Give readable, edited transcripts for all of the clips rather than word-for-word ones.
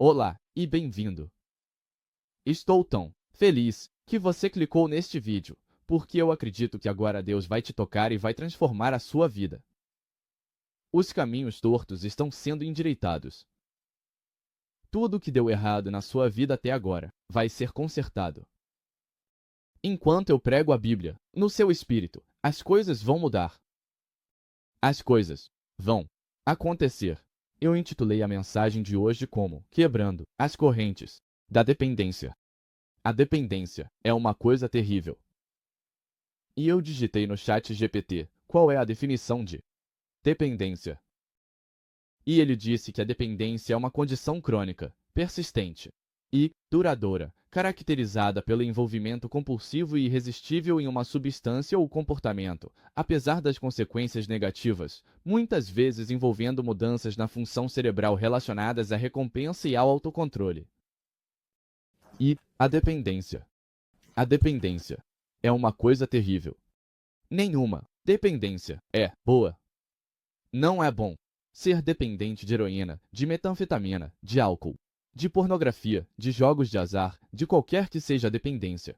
Olá e bem-vindo! Estou tão feliz que você clicou neste vídeo, porque eu acredito que agora Deus vai te tocar e vai transformar a sua vida. Os caminhos tortos estão sendo endireitados. Tudo que deu errado na sua vida até agora vai ser consertado. Enquanto eu prego a Bíblia no seu espírito, as coisas vão mudar. As coisas vão acontecer. Eu intitulei a mensagem de hoje como Quebrando as Correntes da Dependência. A dependência é uma coisa terrível. E eu digitei no chat GPT qual é a definição de dependência. E ele disse que a dependência é uma condição crônica, persistente e duradoura, caracterizada pelo envolvimento compulsivo e irresistível em uma substância ou comportamento, apesar das consequências negativas, muitas vezes envolvendo mudanças na função cerebral relacionadas à recompensa e ao autocontrole. E a dependência. A dependência é uma coisa terrível. Nenhuma dependência é boa. Não é bom ser dependente de heroína, de metanfetamina, de álcool, de pornografia, de jogos de azar, de qualquer que seja a dependência.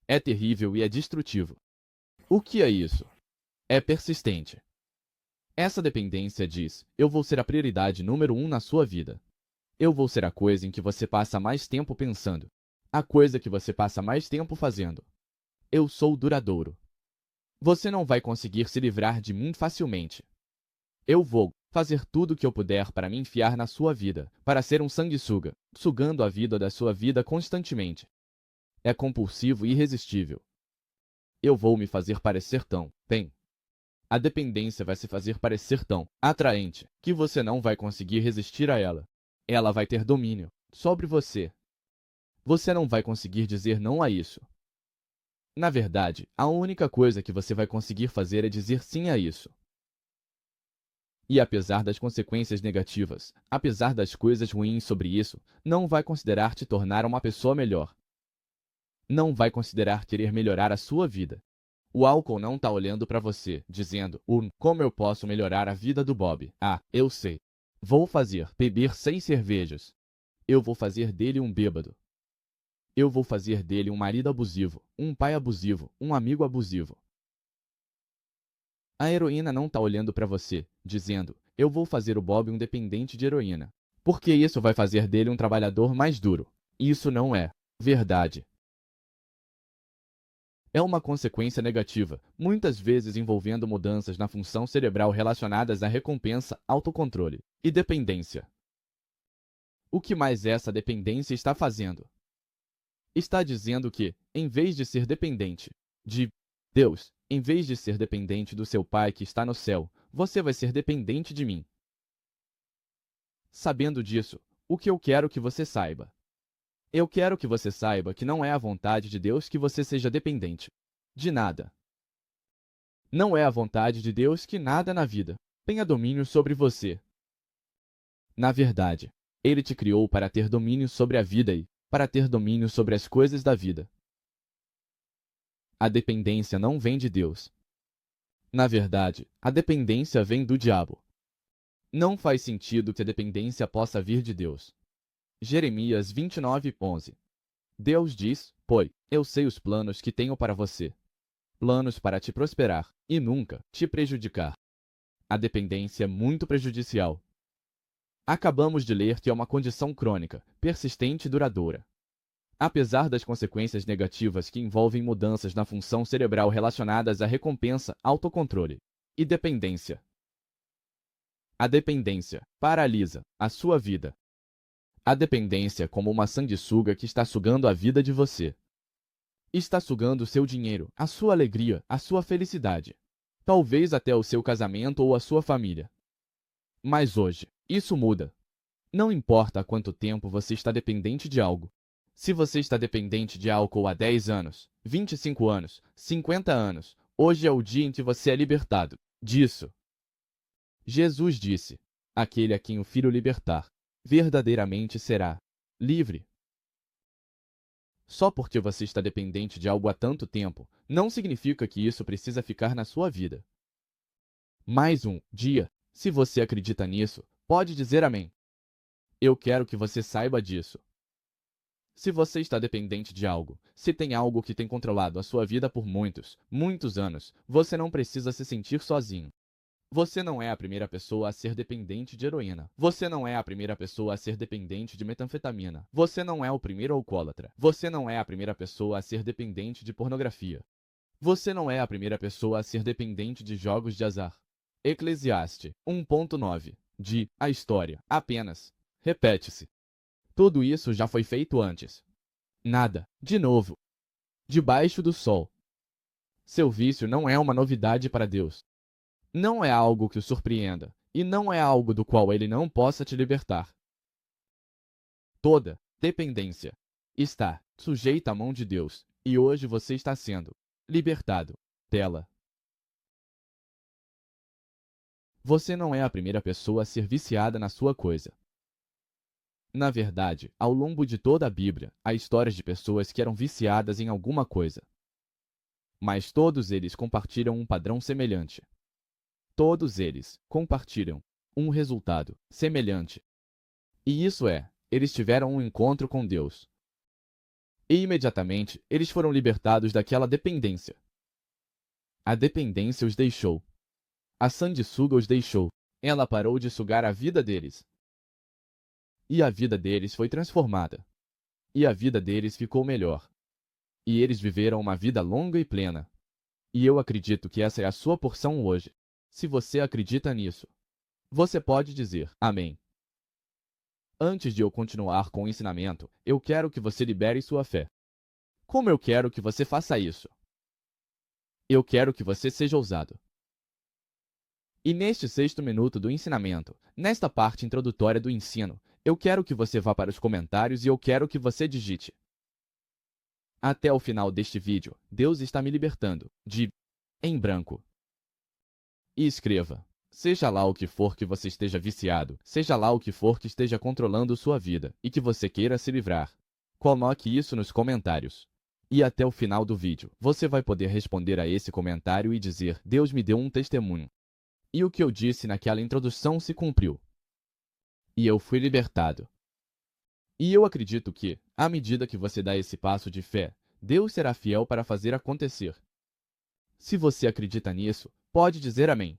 É terrível e é destrutivo. O que é isso? É persistente. Essa dependência diz: eu vou ser a prioridade número 1 na sua vida. Eu vou ser a coisa em que você passa mais tempo pensando. A coisa que você passa mais tempo fazendo. Eu sou duradouro. Você não vai conseguir se livrar de mim facilmente. Eu vou fazer tudo o que eu puder para me enfiar na sua vida, para ser um sanguessuga, sugando a vida da sua vida constantemente. É compulsivo e irresistível. Eu vou me fazer parecer tão bem. A dependência vai se fazer parecer tão atraente que você não vai conseguir resistir a ela. Ela vai ter domínio sobre você. Você não vai conseguir dizer não a isso. Na verdade, a única coisa que você vai conseguir fazer é dizer sim a isso. E apesar das consequências negativas, apesar das coisas ruins sobre isso, não vai considerar te tornar uma pessoa melhor. Não vai considerar querer melhorar a sua vida. O álcool não está olhando para você, dizendo: como eu posso melhorar a vida do Bob? Ah, eu sei. Vou fazer beber 6 cervejas. Eu vou fazer dele um bêbado. Eu vou fazer dele um marido abusivo, um pai abusivo, um amigo abusivo. A heroína não está olhando para você, dizendo: eu vou fazer o Bob um dependente de heroína, porque isso vai fazer dele um trabalhador mais duro. Isso não é verdade. É uma consequência negativa, muitas vezes envolvendo mudanças na função cerebral relacionadas à recompensa, autocontrole e dependência. O que mais essa dependência está fazendo? Está dizendo que, em vez de ser dependente de Deus, em vez de ser dependente do seu Pai que está no céu, você vai ser dependente de mim. Sabendo disso, o que eu quero que você saiba? Eu quero que você saiba que não é a vontade de Deus que você seja dependente de nada. Não é a vontade de Deus que nada na vida tenha domínio sobre você. Na verdade, Ele te criou para ter domínio sobre a vida e para ter domínio sobre as coisas da vida. A dependência não vem de Deus. Na verdade, a dependência vem do diabo. Não faz sentido que a dependência possa vir de Deus. Jeremias 29:11. Deus diz: pois eu sei os planos que tenho para você. Planos para te prosperar e nunca te prejudicar. A dependência é muito prejudicial. Acabamos de ler que é uma condição crônica, persistente e duradoura. Apesar das consequências negativas que envolvem mudanças na função cerebral relacionadas à recompensa, autocontrole e dependência. A dependência paralisa a sua vida. A dependência é como uma sanguessuga que está sugando a vida de você. Está sugando o seu dinheiro, a sua alegria, a sua felicidade. Talvez até o seu casamento ou a sua família. Mas hoje, isso muda. Não importa há quanto tempo você está dependente de algo. Se você está dependente de álcool há 10 anos, 25 anos, 50 anos, hoje é o dia em que você é libertado disso. Jesus disse: aquele a quem o Filho libertar, verdadeiramente será livre. Só porque você está dependente de algo há tanto tempo, não significa que isso precisa ficar na sua vida. Mais um dia, se você acredita nisso, pode dizer amém. Eu quero que você saiba disso. Se você está dependente de algo, se tem algo que tem controlado a sua vida por muitos, muitos anos, você não precisa se sentir sozinho. Você não é a primeira pessoa a ser dependente de heroína. Você não é a primeira pessoa a ser dependente de metanfetamina. Você não é o primeiro alcoólatra. Você não é a primeira pessoa a ser dependente de pornografia. Você não é a primeira pessoa a ser dependente de jogos de azar. Eclesiastes 1.9. A história, apenas, repete-se. Tudo isso já foi feito antes. Nada, de novo, debaixo do sol. Seu vício não é uma novidade para Deus. Não é algo que o surpreenda, e não é algo do qual ele não possa te libertar. Toda dependência está sujeita à mão de Deus, e hoje você está sendo libertado dela. Você não é a primeira pessoa a ser viciada na sua coisa. Na verdade, ao longo de toda a Bíblia, há histórias de pessoas que eram viciadas em alguma coisa. Mas todos eles compartilham um padrão semelhante. Todos eles compartilham um resultado semelhante. E isso é, eles tiveram um encontro com Deus. E imediatamente, eles foram libertados daquela dependência. A dependência os deixou. A sanguessuga os deixou. Ela parou de sugar a vida deles. E a vida deles foi transformada. E a vida deles ficou melhor. E eles viveram uma vida longa e plena. E eu acredito que essa é a sua porção hoje. Se você acredita nisso, você pode dizer amém. Antes de eu continuar com o ensinamento, eu quero que você libere sua fé. Como eu quero que você faça isso? Eu quero que você seja ousado. E neste 6º minuto do ensinamento, nesta parte introdutória do ensino, eu quero que você vá para os comentários e eu quero que você digite. Até o final deste vídeo, Deus está me libertando de em branco. E escreva. Seja lá o que for que você esteja viciado, seja lá o que for que esteja controlando sua vida e que você queira se livrar. Coloque isso nos comentários. E até o final do vídeo, você vai poder responder a esse comentário e dizer: Deus me deu um testemunho. E o que eu disse naquela introdução se cumpriu. E eu fui libertado. E eu acredito que, à medida que você dá esse passo de fé, Deus será fiel para fazer acontecer. Se você acredita nisso, pode dizer amém.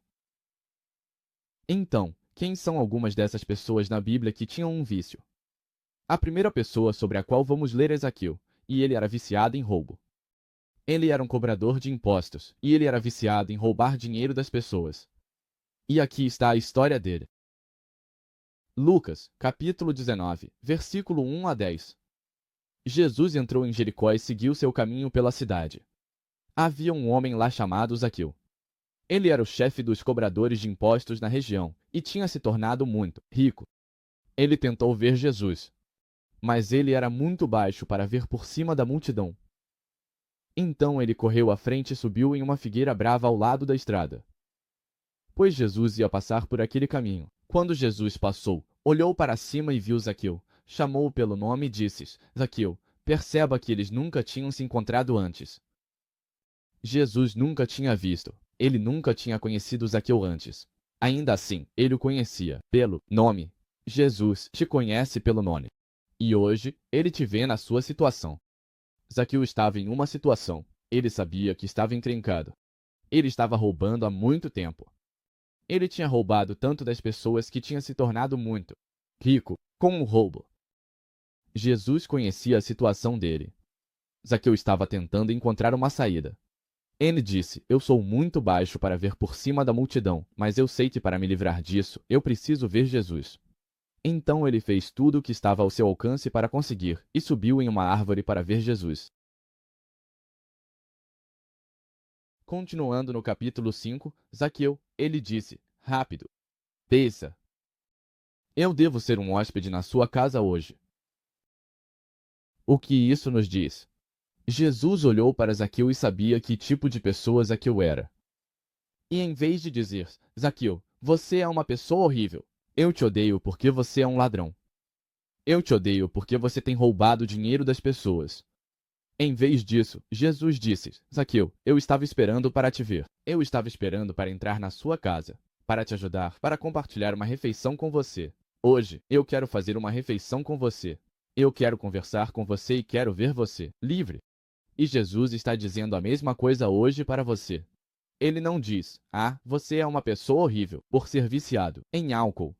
Então, quem são algumas dessas pessoas na Bíblia que tinham um vício? A primeira pessoa sobre a qual vamos ler é Zaqueu, e ele era viciado em roubo. Ele era um cobrador de impostos, e ele era viciado em roubar dinheiro das pessoas. E aqui está a história dele. Lucas, capítulo 19, versículo 1 a 10. Jesus entrou em Jericó e seguiu seu caminho pela cidade. Havia um homem lá chamado Zaqueu. Ele era o chefe dos cobradores de impostos na região e tinha se tornado muito rico. Ele tentou ver Jesus, mas ele era muito baixo para ver por cima da multidão. Então ele correu à frente e subiu em uma figueira brava ao lado da estrada, pois Jesus ia passar por aquele caminho. Quando Jesus passou, olhou para cima e viu Zaqueu, chamou-o pelo nome e disse: Zaqueu, perceba que eles nunca tinham se encontrado antes. Jesus nunca tinha visto, ele nunca tinha conhecido Zaqueu antes. Ainda assim, ele o conhecia pelo nome. Jesus te conhece pelo nome. E hoje, ele te vê na sua situação. Zaqueu estava em uma situação. Ele sabia que estava encrencado. Ele estava roubando há muito tempo. Ele tinha roubado tanto das pessoas que tinha se tornado muito rico com o roubo. Jesus conhecia a situação dele. Zaqueu estava tentando encontrar uma saída. Ele disse: Eu sou muito baixo para ver por cima da multidão, mas eu sei que para me livrar disso, eu preciso ver Jesus. Então ele fez tudo o que estava ao seu alcance para conseguir, e subiu em uma árvore para ver Jesus. Continuando no capítulo 5, Zaqueu, ele disse: Rápido, desça. Eu devo ser um hóspede na sua casa hoje. O que isso nos diz? Jesus olhou para Zaqueu e sabia que tipo de pessoa Zaqueu era. E em vez de dizer: Zaqueu, você é uma pessoa horrível. Eu te odeio porque você é um ladrão. Eu te odeio porque você tem roubado o dinheiro das pessoas. Em vez disso, Jesus disse: Zaqueu, eu estava esperando para te ver. Eu estava esperando para entrar na sua casa, para te ajudar, para compartilhar uma refeição com você. Hoje, eu quero fazer uma refeição com você. Eu quero conversar com você e quero ver você livre. E Jesus está dizendo a mesma coisa hoje para você. Ele não diz: "Ah, você é uma pessoa horrível por ser viciado em álcool.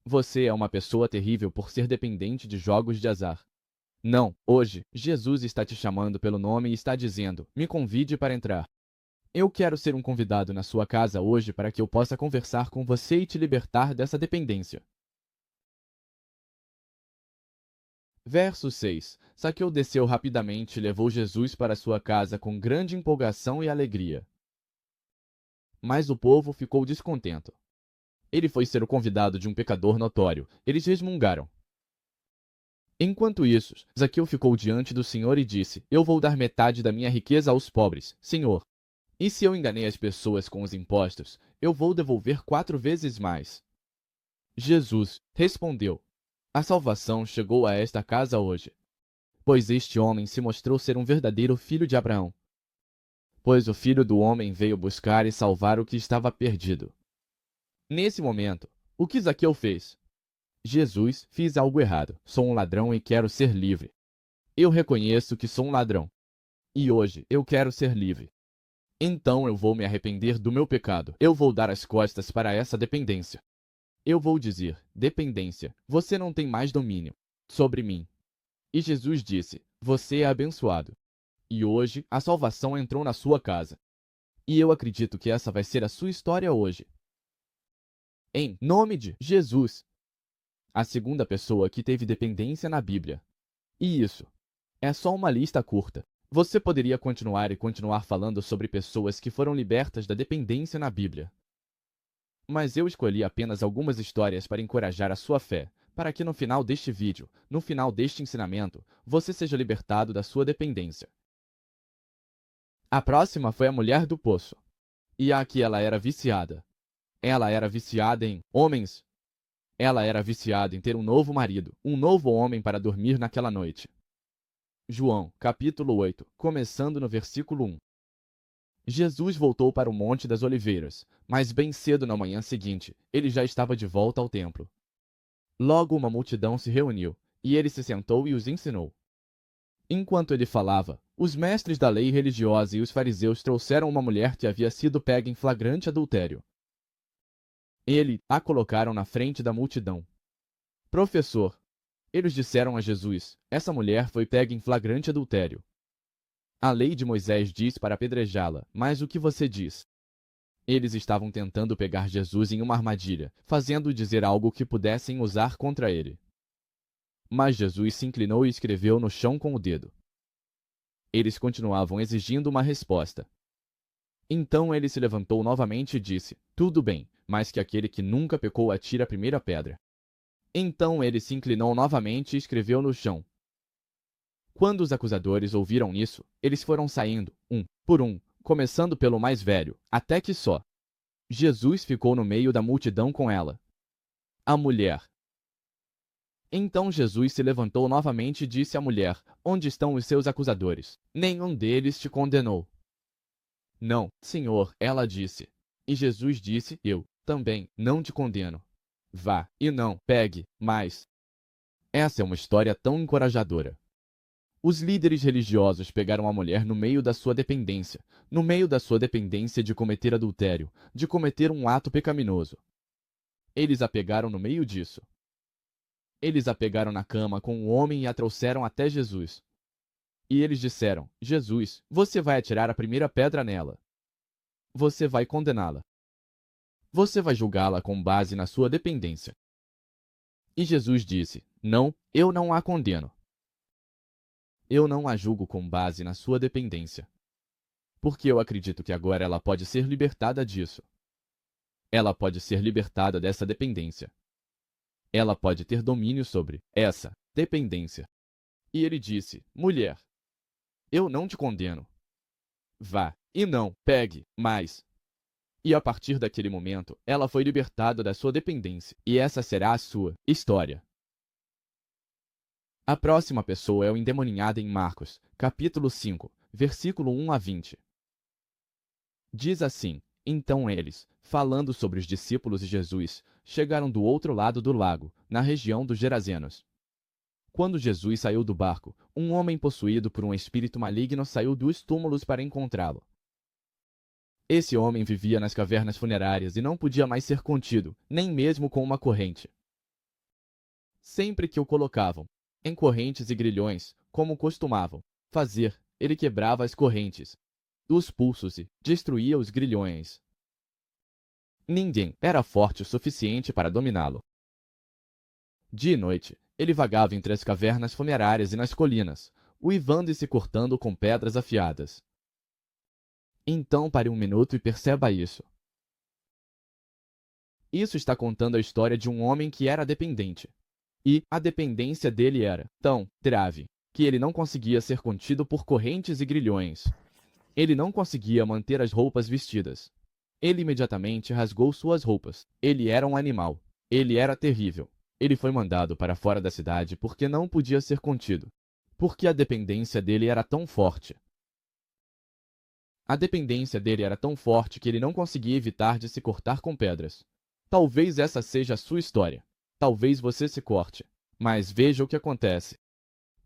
Você é uma pessoa terrível por ser dependente de jogos de azar." Não, hoje, Jesus está te chamando pelo nome e está dizendo: "Me convide para entrar." Eu quero ser um convidado na sua casa hoje para que eu possa conversar com você e te libertar dessa dependência. Verso 6. Zaqueu desceu rapidamente e levou Jesus para sua casa com grande empolgação e alegria. Mas o povo ficou descontento. Ele foi ser o convidado de um pecador notório. Eles resmungaram. Enquanto isso, Zaqueu ficou diante do Senhor e disse: "Eu vou dar metade da minha riqueza aos pobres, Senhor. E se eu enganei as pessoas com os impostos, eu vou devolver 4 vezes mais." Jesus respondeu: "A salvação chegou a esta casa hoje, pois este homem se mostrou ser um verdadeiro filho de Abraão. Pois o Filho do Homem veio buscar e salvar o que estava perdido." Nesse momento, o que Zaqueu fez? Jesus: "Fiz algo errado. Sou um ladrão e quero ser livre. Eu reconheço que sou um ladrão. E hoje eu quero ser livre. Então eu vou me arrepender do meu pecado. Eu vou dar as costas para essa dependência. Eu vou dizer: dependência, você não tem mais domínio sobre mim." E Jesus disse: "Você é abençoado. E hoje a salvação entrou na sua casa." E eu acredito que essa vai ser a sua história hoje. Em nome de Jesus. A segunda pessoa que teve dependência na Bíblia. E isso é só uma lista curta. Você poderia continuar e continuar falando sobre pessoas que foram libertas da dependência na Bíblia. Mas eu escolhi apenas algumas histórias para encorajar a sua fé, para que no final deste vídeo, no final deste ensinamento, você seja libertado da sua dependência. A próxima foi a mulher do poço. E aqui ela era viciada. Ela era viciada em homens. Ela era viciada em ter um novo marido, um novo homem para dormir naquela noite. João, capítulo 8, começando no versículo 1. Jesus voltou para o Monte das Oliveiras, mas bem cedo na manhã seguinte, ele já estava de volta ao templo. Logo uma multidão se reuniu, e ele se sentou e os ensinou. Enquanto ele falava, os mestres da lei religiosa e os fariseus trouxeram uma mulher que havia sido pega em flagrante adultério. A colocaram na frente da multidão. "Professor," eles disseram a Jesus, "essa mulher foi pega em flagrante adultério. A lei de Moisés diz para apedrejá-la, mas o que você diz?" Eles estavam tentando pegar Jesus em uma armadilha, fazendo-o dizer algo que pudessem usar contra ele. Mas Jesus se inclinou e escreveu no chão com o dedo. Eles continuavam exigindo uma resposta. Então ele se levantou novamente e disse: "Tudo bem, mas que aquele que nunca pecou atire a primeira pedra." Então ele se inclinou novamente e escreveu no chão. Quando os acusadores ouviram isso, eles foram saindo, um por um, começando pelo mais velho, até que só Jesus ficou no meio da multidão com ela. A mulher. Então Jesus se levantou novamente e disse à mulher: "Onde estão os seus acusadores? Nenhum deles te condenou?" "Não, Senhor," ela disse. E Jesus disse: "Eu também não te condeno. Vá e não pegue mais." Essa é uma história tão encorajadora. Os líderes religiosos pegaram a mulher no meio da sua dependência, no meio da sua dependência de cometer adultério, de cometer um ato pecaminoso. Eles a pegaram no meio disso. Eles a pegaram na cama com o homem e a trouxeram até Jesus. E eles disseram: "Jesus, você vai atirar a primeira pedra nela. Você vai condená-la. Você vai julgá-la com base na sua dependência." E Jesus disse: "Não, eu não a condeno. Eu não a julgo com base na sua dependência. Porque eu acredito que agora ela pode ser libertada disso. Ela pode ser libertada dessa dependência. Ela pode ter domínio sobre essa dependência." E ele disse: "Mulher, eu não te condeno. Vá e não pegue mais." E a partir daquele momento, ela foi libertada da sua dependência. E essa será a sua história. A próxima pessoa é o endemoninhado em Marcos, capítulo 5, versículo 1 a 20. Diz assim: "Então eles, falando sobre os discípulos e Jesus, chegaram do outro lado do lago, na região dos Gerazenos. Quando Jesus saiu do barco, um homem possuído por um espírito maligno saiu dos túmulos para encontrá-lo. Esse homem vivia nas cavernas funerárias e não podia mais ser contido, nem mesmo com uma corrente. Sempre que o colocavam em correntes e grilhões, como costumavam fazer, ele quebrava as correntes, os pulsos e destruía os grilhões. Ninguém era forte o suficiente para dominá-lo. Dia e noite, ele vagava entre as cavernas funerárias e nas colinas, uivando e se cortando com pedras afiadas. Então pare um minuto e perceba isso. Isso está contando a história de um homem que era dependente. E a dependência dele era tão grave que ele não conseguia ser contido por correntes e grilhões. Ele não conseguia manter as roupas vestidas. Ele imediatamente rasgou suas roupas. Ele era um animal. Ele era terrível. Ele foi mandado para fora da cidade porque não podia ser contido, porque a dependência dele era tão forte. A dependência dele era tão forte que ele não conseguia evitar de se cortar com pedras. Talvez essa seja a sua história. Talvez você se corte. Mas veja o que acontece.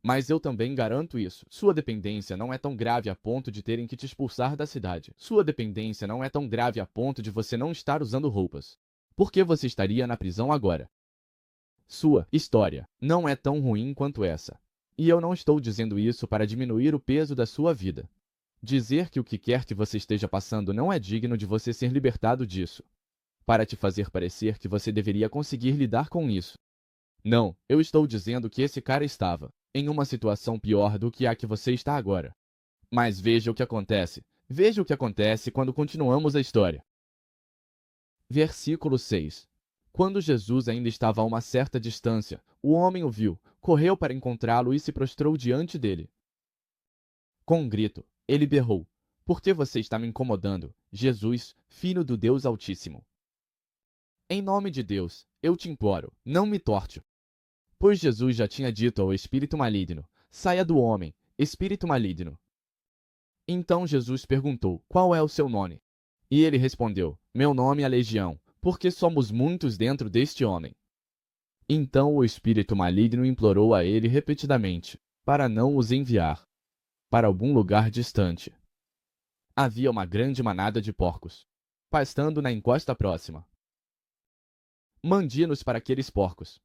Mas eu também garanto isso. Sua dependência não é tão grave a ponto de terem que te expulsar da cidade. Sua dependência não é tão grave a ponto de você não estar usando roupas. Por que você estaria na prisão agora? Sua história não é tão ruim quanto essa. E eu não estou dizendo isso para diminuir o peso da sua vida. Dizer que o que quer que você esteja passando não é digno de você ser libertado disso, para te fazer parecer que você deveria conseguir lidar com isso. Não, eu estou dizendo que esse cara estava em uma situação pior do que a que você está agora. Mas veja o que acontece. Veja o que acontece quando continuamos a história. Versículo 6. Quando Jesus ainda estava a uma certa distância, o homem o viu, correu para encontrá-lo e se prostrou diante dele. Com um grito, ele berrou: "Por que você está me incomodando, Jesus, Filho do Deus Altíssimo? Em nome de Deus, eu te imploro, não me torte." Pois Jesus já tinha dito ao espírito maligno: "Saia do homem, espírito maligno." Então Jesus perguntou: "Qual é o seu nome?" E ele respondeu: "Meu nome é Legião, porque somos muitos dentro deste homem." Então o espírito maligno implorou a ele repetidamente, para não os enviar para algum lugar distante. Havia uma grande manada de porcos, pastando na encosta próxima. "Mande-nos para aqueles porcos."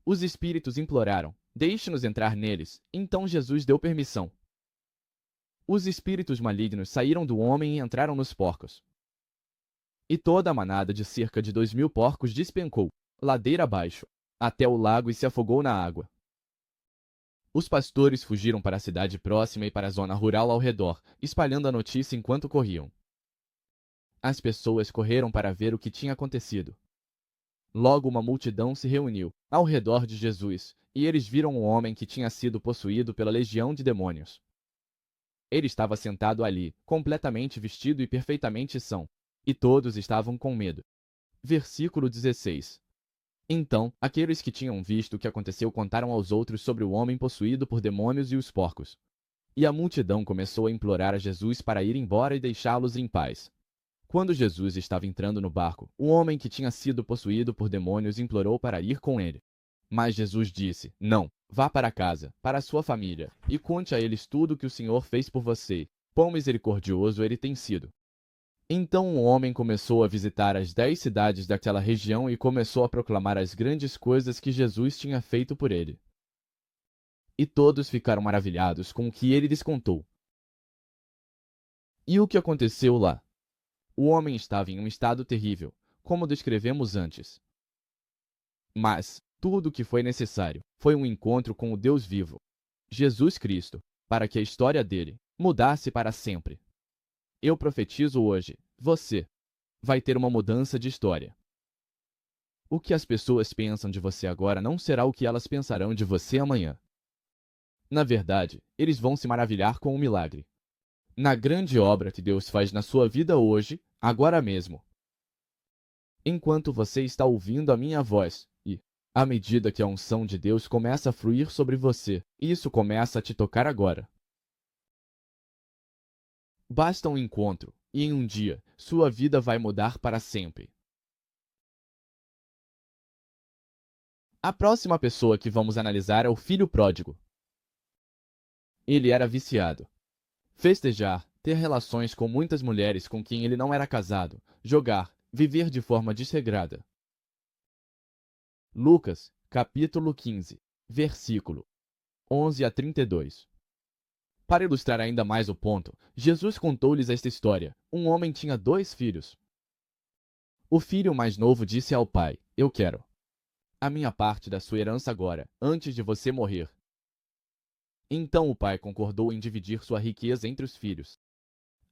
Os espíritos imploraram: "Deixe-nos entrar neles." Então Jesus deu permissão. Os espíritos malignos saíram do homem e entraram nos porcos. E toda a manada de cerca de 2.000 porcos despencou, ladeira abaixo, até o lago e se afogou na água. Os pastores fugiram para a cidade próxima e para a zona rural ao redor, espalhando a notícia enquanto corriam. As pessoas correram para ver o que tinha acontecido. Logo uma multidão se reuniu ao redor de Jesus, e eles viram um homem que tinha sido possuído pela legião de demônios. Ele estava sentado ali, completamente vestido e perfeitamente são, e todos estavam com medo. Versículo 16. Então, aqueles que tinham visto o que aconteceu contaram aos outros sobre o homem possuído por demônios e os porcos. E a multidão começou a implorar a Jesus para ir embora e deixá-los em paz. Quando Jesus estava entrando no barco, o homem que tinha sido possuído por demônios implorou para ir com ele. Mas Jesus disse: "Não, vá para casa, para a sua família, e conte a eles tudo o que o Senhor fez por você. Quão misericordioso ele tem sido." Então o homem começou a visitar as 10 cidades daquela região e começou a proclamar as grandes coisas que Jesus tinha feito por ele. E todos ficaram maravilhados com o que ele lhes contou. E o que aconteceu lá? O homem estava em um estado terrível, como descrevemos antes. Mas tudo o que foi necessário foi um encontro com o Deus vivo, Jesus Cristo, para que a história dele mudasse para sempre. Eu profetizo hoje, você vai ter uma mudança de história. O que as pessoas pensam de você agora não será o que elas pensarão de você amanhã. Na verdade, eles vão se maravilhar com o milagre, na grande obra que Deus faz na sua vida hoje, agora mesmo. Enquanto você está ouvindo a minha voz, e, à medida que a unção de Deus começa a fluir sobre você, isso começa a te tocar agora. Basta um encontro, e em um dia, sua vida vai mudar para sempre. A próxima pessoa que vamos analisar é o filho pródigo. Ele era viciado. Festejar, ter relações com muitas mulheres com quem ele não era casado, jogar, viver de forma desregrada. Lucas, capítulo 15, versículo 11 a 32. Para ilustrar ainda mais o ponto, Jesus contou-lhes esta história. Um homem tinha 2 filhos. O filho mais novo disse ao pai: Eu quero a minha parte da sua herança agora, antes de você morrer. Então o pai concordou em dividir sua riqueza entre os filhos.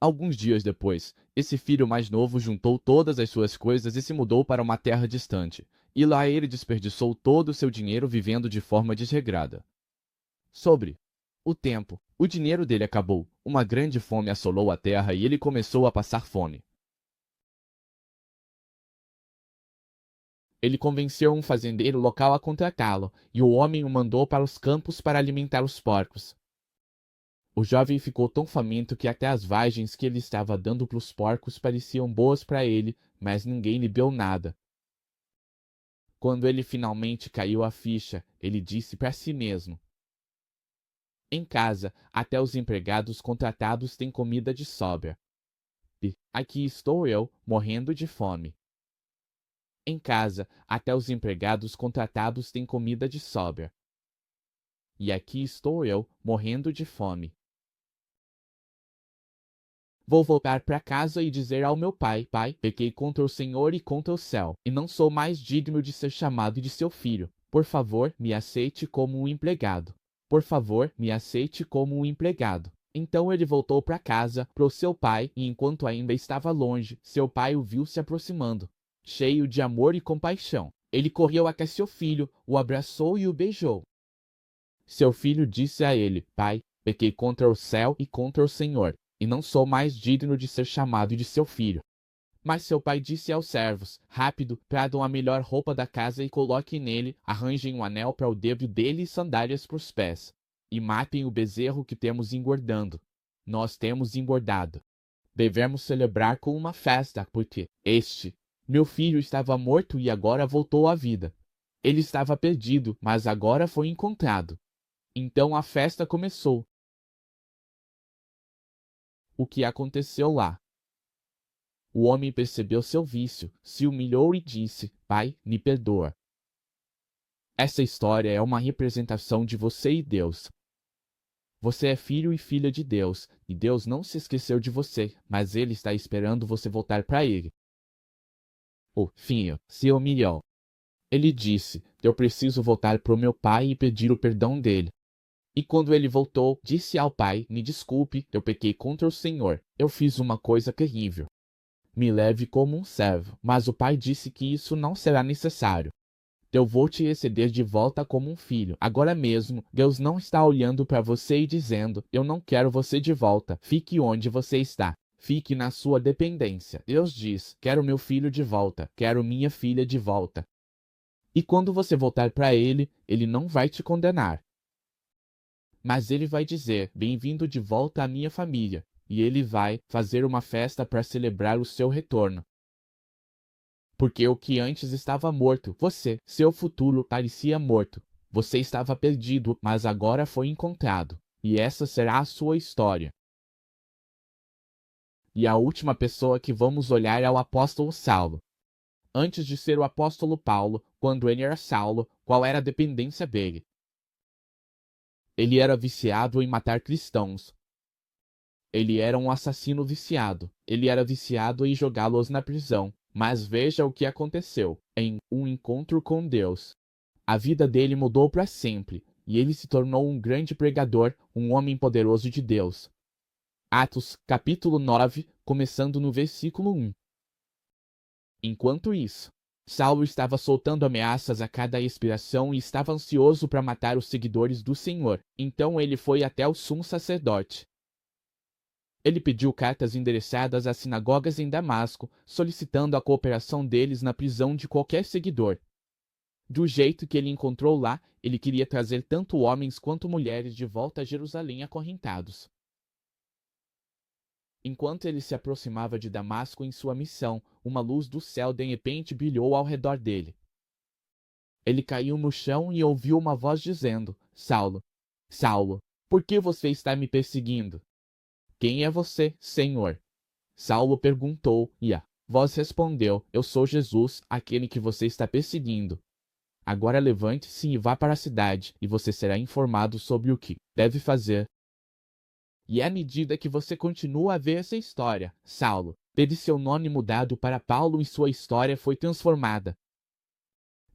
Alguns dias depois, esse filho mais novo juntou todas as suas coisas e se mudou para uma terra distante. E lá ele desperdiçou todo o seu dinheiro vivendo de forma desregrada. Sobre o tempo, o dinheiro dele acabou. Uma grande fome assolou a terra e ele começou a passar fome. Ele convenceu um fazendeiro local a contratá-lo, e o homem o mandou para os campos para alimentar os porcos. O jovem ficou tão faminto que até as vagens que ele estava dando para os porcos pareciam boas para ele, mas ninguém lhe deu nada. Quando ele finalmente caiu a ficha, ele disse para si mesmo: Em casa, até os empregados contratados têm comida de sobra. E aqui estou eu, morrendo de fome. Em casa, até os empregados contratados têm comida de sobra. E aqui estou eu, morrendo de fome. Vou voltar para casa e dizer ao meu pai: Pai, pequei contra o Senhor e contra o céu, e não sou mais digno de ser chamado de seu filho. Por favor, me aceite como um empregado. Por favor, me aceite como um empregado. Então ele voltou para casa, para o seu pai, e enquanto ainda estava longe, seu pai o viu se aproximando. Cheio de amor e compaixão, ele correu até seu filho, o abraçou e o beijou. Seu filho disse a ele: Pai, pequei contra o céu e contra o Senhor, e não sou mais digno de ser chamado de seu filho. Mas seu pai disse aos servos: Rápido, tragam a melhor roupa da casa e coloquem nele, arranjem um anel para o dedo dele e sandálias para os pés. E matem o bezerro que temos engordando. Nós temos engordado. Devemos celebrar com uma festa, porque meu filho estava morto e agora voltou à vida. Ele estava perdido, mas agora foi encontrado. Então a festa começou. O que aconteceu lá? O homem percebeu seu vício, se humilhou e disse: Pai, me perdoa. Essa história é uma representação de você e Deus. Você é filho e filha de Deus, e Deus não se esqueceu de você, mas Ele está esperando você voltar para Ele. O filho se humilhou. Ele disse: Eu preciso voltar para o meu pai e pedir o perdão dele. E quando ele voltou, disse ao pai: Me desculpe, eu pequei contra o Senhor. Eu fiz uma coisa terrível. Me leve como um servo. Mas o pai disse que isso não será necessário. Eu vou te receber de volta como um filho. Agora mesmo, Deus não está olhando para você e dizendo: Eu não quero você de volta. Fique onde você está. Fique na sua dependência. Deus diz: Quero meu filho de volta. Quero minha filha de volta. E quando você voltar para ele, ele não vai te condenar. Mas ele vai dizer: Bem-vindo de volta à minha família. E ele vai fazer uma festa para celebrar o seu retorno. Porque o que antes estava morto, seu futuro, parecia morto. Você estava perdido, mas agora foi encontrado. E essa será a sua história. E a última pessoa que vamos olhar é o apóstolo Saulo. Antes de ser o apóstolo Paulo, quando ele era Saulo, qual era a dependência dele? Ele era viciado em matar cristãos. Ele era um assassino viciado. Ele era viciado em jogá-los na prisão. Mas veja o que aconteceu em um encontro com Deus. A vida dele mudou para sempre, e ele se tornou um grande pregador, um homem poderoso de Deus. Atos, capítulo 9, começando no versículo 1. Enquanto isso, Saulo estava soltando ameaças a cada expiração e estava ansioso para matar os seguidores do Senhor. Então ele foi até o sumo sacerdote. Ele pediu cartas endereçadas às sinagogas em Damasco, solicitando a cooperação deles na prisão de qualquer seguidor. Do jeito que ele encontrou lá, ele queria trazer tanto homens quanto mulheres de volta a Jerusalém acorrentados. Enquanto ele se aproximava de Damasco em sua missão, uma luz do céu de repente brilhou ao redor dele. Ele caiu no chão e ouviu uma voz dizendo: Saulo, Saulo, por que você está me perseguindo? Quem é você, Senhor? Saulo perguntou, e a voz respondeu: Eu sou Jesus, aquele que você está perseguindo. Agora levante-se e vá para a cidade, e você será informado sobre o que deve fazer. E à medida que você continua a ver essa história, Saulo teve seu nome mudado para Paulo e sua história foi transformada.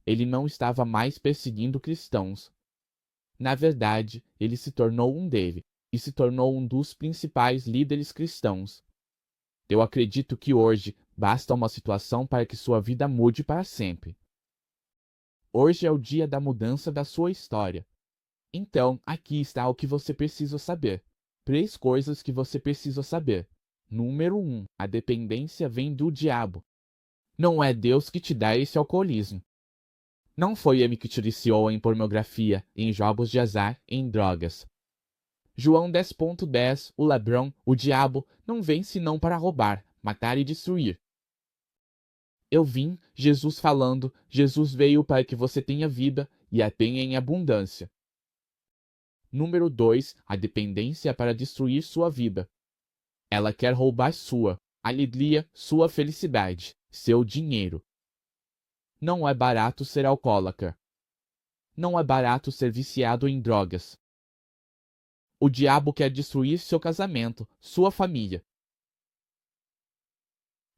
Ele não estava mais perseguindo cristãos. Na verdade, ele se tornou um deles, e se tornou um dos principais líderes cristãos. Eu acredito que hoje basta uma situação para que sua vida mude para sempre. Hoje é o dia da mudança da sua história. Então, aqui está o que você precisa saber. 3 coisas que você precisa saber. Número 1. A dependência vem do diabo. Não é Deus que te dá esse alcoolismo. Não foi ele que te viciou em pornografia, em jogos de azar, em drogas. João 10.10 O ladrão, o diabo, não vem senão para roubar, matar e destruir. Eu vim, Jesus falando, Jesus veio para que você tenha vida e a tenha em abundância. Número 2. A dependência para destruir sua vida. Ela quer roubar sua alegria, sua felicidade, seu dinheiro. Não é barato ser alcoólatra. Não é barato ser viciado em drogas. O diabo quer destruir seu casamento, sua família.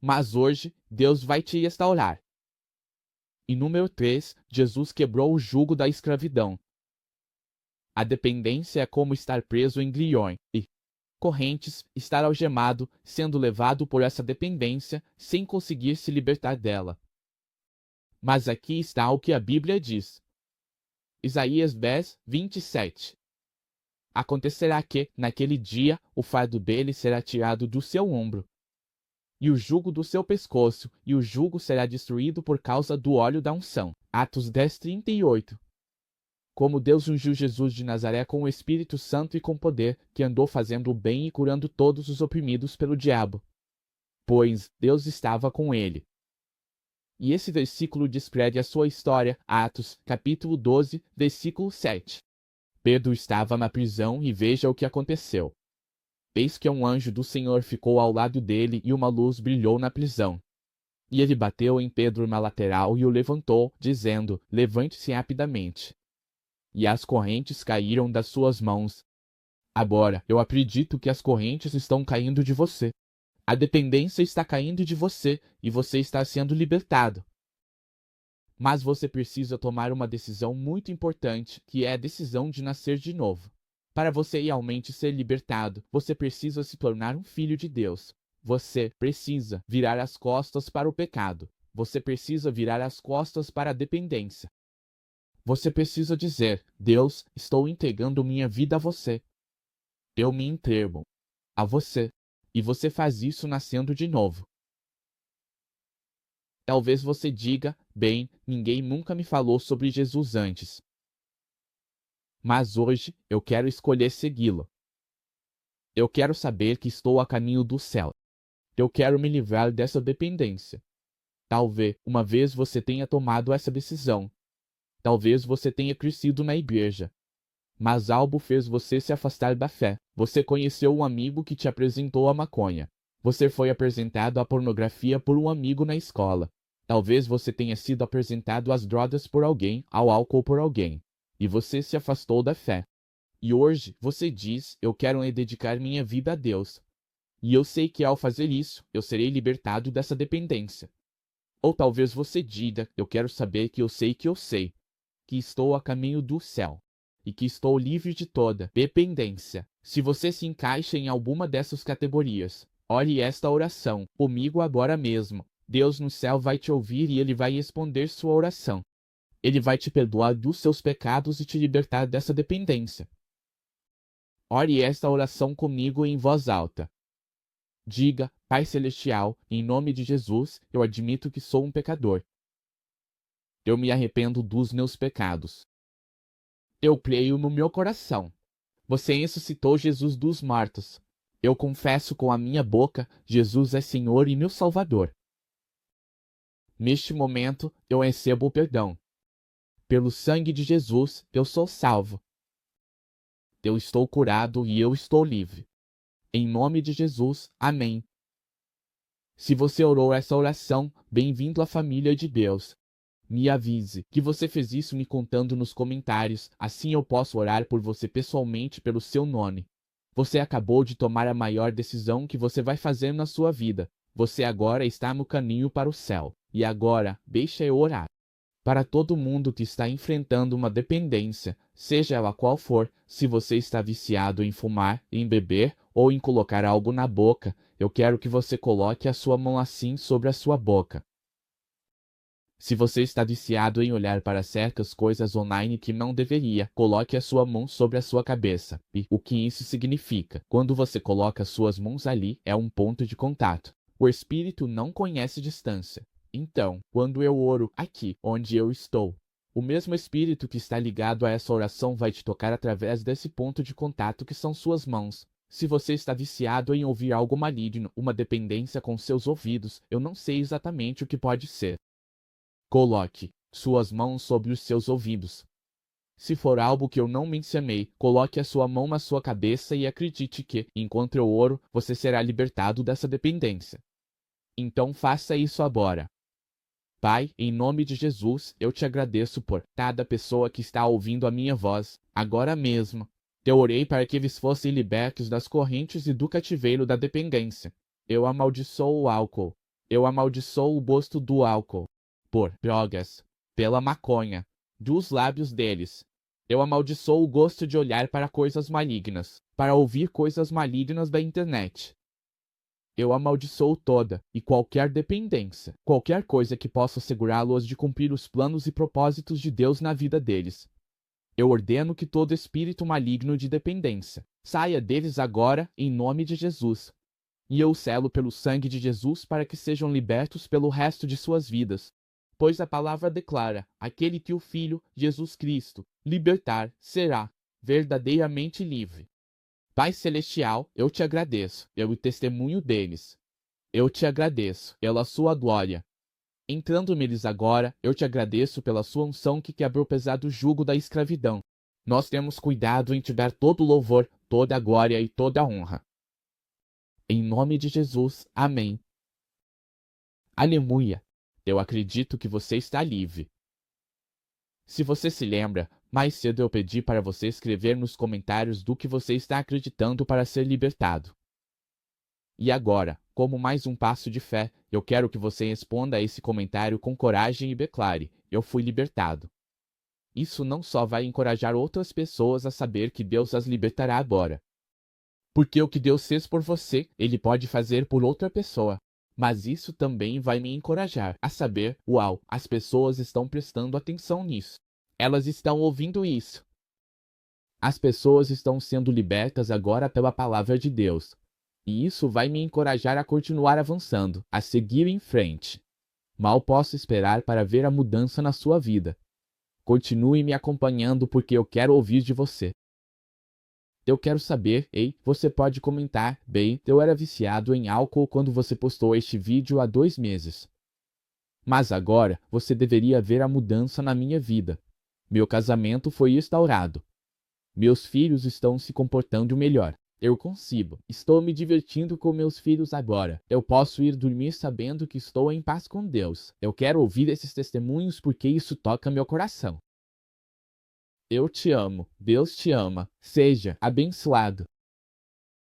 Mas hoje, Deus vai te restaurar. E número 3, Jesus quebrou o jugo da escravidão. A dependência é como estar preso em grilhões e correntes, estar algemado, sendo levado por essa dependência, sem conseguir se libertar dela. Mas aqui está o que a Bíblia diz. Isaías 10, 27. Acontecerá que, naquele dia, o fardo dele será tirado do seu ombro, e o jugo do seu pescoço, e o jugo será destruído por causa do óleo da unção. Atos 10, 38. Como Deus ungiu Jesus de Nazaré com o Espírito Santo e com poder, que andou fazendo o bem e curando todos os oprimidos pelo diabo. Pois Deus estava com ele. E esse versículo descreve a sua história, Atos, capítulo 12, versículo 7. Pedro estava na prisão e veja o que aconteceu. Eis que um anjo do Senhor ficou ao lado dele e uma luz brilhou na prisão. E ele bateu em Pedro na lateral e o levantou, dizendo: Levante-se rapidamente. E as correntes caíram das suas mãos. Agora, eu acredito que as correntes estão caindo de você. A dependência está caindo de você e você está sendo libertado. Mas você precisa tomar uma decisão muito importante, que é a decisão de nascer de novo. Para você realmente ser libertado, você precisa se tornar um filho de Deus. Você precisa virar as costas para o pecado. Você precisa virar as costas para a dependência. Você precisa dizer: Deus, estou entregando minha vida a você. Eu me entrego a você. E você faz isso nascendo de novo. Talvez você diga: bem, ninguém nunca me falou sobre Jesus antes. Mas hoje eu quero escolher segui-lo. Eu quero saber que estou a caminho do céu. Eu quero me livrar dessa dependência. Talvez uma vez você tenha tomado essa decisão. Talvez você tenha crescido na igreja. Mas algo fez você se afastar da fé. Você conheceu um amigo que te apresentou a maconha. Você foi apresentado à pornografia por um amigo na escola. Talvez você tenha sido apresentado às drogas por alguém, ao álcool por alguém. E você se afastou da fé. E hoje você diz: eu quero dedicar minha vida a Deus. E eu sei que ao fazer isso, eu serei libertado dessa dependência. Ou talvez você diga: eu quero saber que eu sei, que estou a caminho do céu. E que estou livre de toda dependência. Se você se encaixa em alguma dessas categorias, ore esta oração comigo agora mesmo. Deus no céu vai te ouvir e Ele vai responder sua oração. Ele vai te perdoar dos seus pecados e te libertar dessa dependência. Ore esta oração comigo em voz alta. Diga: Pai Celestial, em nome de Jesus, eu admito que sou um pecador. Eu me arrependo dos meus pecados. Eu creio no meu coração. Você ressuscitou Jesus dos mortos. Eu confesso com a minha boca, Jesus é Senhor e meu Salvador. Neste momento, eu recebo o perdão. Pelo sangue de Jesus, eu sou salvo. Eu estou curado e eu estou livre. Em nome de Jesus, amém. Se você orou essa oração, bem-vindo à família de Deus. Me avise que você fez isso me contando nos comentários, assim eu posso orar por você pessoalmente pelo seu nome. Você acabou de tomar a maior decisão que você vai fazer na sua vida. Você agora está no caminho para o céu. E agora, deixa eu orar. Para todo mundo que está enfrentando uma dependência, seja ela qual for, se você está viciado em fumar, em beber ou em colocar algo na boca, eu quero que você coloque a sua mão assim sobre a sua boca. Se você está viciado em olhar para certas coisas online que não deveria, coloque a sua mão sobre a sua cabeça. E o que isso significa? Quando você coloca suas mãos ali, é um ponto de contato. O espírito não conhece distância. Então, quando eu oro aqui, onde eu estou, o mesmo espírito que está ligado a essa oração vai te tocar através desse ponto de contato que são suas mãos. Se você está viciado em ouvir algo maligno, uma dependência com seus ouvidos, eu não sei exatamente o que pode ser. Coloque suas mãos sobre os seus ouvidos. Se for algo que eu não mencionei, coloque a sua mão na sua cabeça e acredite que, enquanto eu oro, você será libertado dessa dependência. Então faça isso agora. Pai, em nome de Jesus, eu te agradeço por cada pessoa que está ouvindo a minha voz, agora mesmo. Eu orei para que eles fossem libertos das correntes e do cativeiro da dependência. Eu amaldiçoo o álcool. Eu amaldiçoo o gosto do álcool. Por drogas, pela maconha, dos lábios deles. Eu amaldiçoo o gosto de olhar para coisas malignas, para ouvir coisas malignas da internet. Eu amaldiçoo toda e qualquer dependência, qualquer coisa que possa segurá-los de cumprir os planos e propósitos de Deus na vida deles. Eu ordeno que todo espírito maligno de dependência saia deles agora em nome de Jesus. E eu selo pelo sangue de Jesus para que sejam libertos pelo resto de suas vidas. Pois a palavra declara: aquele que o Filho, Jesus Cristo, libertar, será verdadeiramente livre. Pai Celestial, eu te agradeço pelo testemunho deles. Eu te agradeço pela sua glória. Entrando neles agora, eu te agradeço pela sua unção que quebrou o pesado jugo da escravidão. Nós temos cuidado em te dar todo o louvor, toda a glória e toda a honra. Em nome de Jesus, amém. Aleluia. Eu acredito que você está livre. Se você se lembra, mais cedo eu pedi para você escrever nos comentários do que você está acreditando para ser libertado. E agora, como mais um passo de fé, eu quero que você responda a esse comentário com coragem e declare: eu fui libertado. Isso não só vai encorajar outras pessoas a saber que Deus as libertará agora. Porque o que Deus fez por você, Ele pode fazer por outra pessoa. Mas isso também vai me encorajar a saber: uau, as pessoas estão prestando atenção nisso. Elas estão ouvindo isso. As pessoas estão sendo libertas agora pela palavra de Deus. E isso vai me encorajar a continuar avançando, a seguir em frente. Mal posso esperar para ver a mudança na sua vida. Continue me acompanhando porque eu quero ouvir de você. Eu quero saber, você pode comentar: bem, eu era viciado em álcool quando você postou este vídeo há 2 meses. Mas agora você deveria ver a mudança na minha vida. Meu casamento foi restaurado. Meus filhos estão se comportando melhor. Eu consigo. Estou me divertindo com meus filhos agora. Eu posso ir dormir sabendo que estou em paz com Deus. Eu quero ouvir esses testemunhos porque isso toca meu coração. Eu te amo. Deus te ama. Seja abençoado.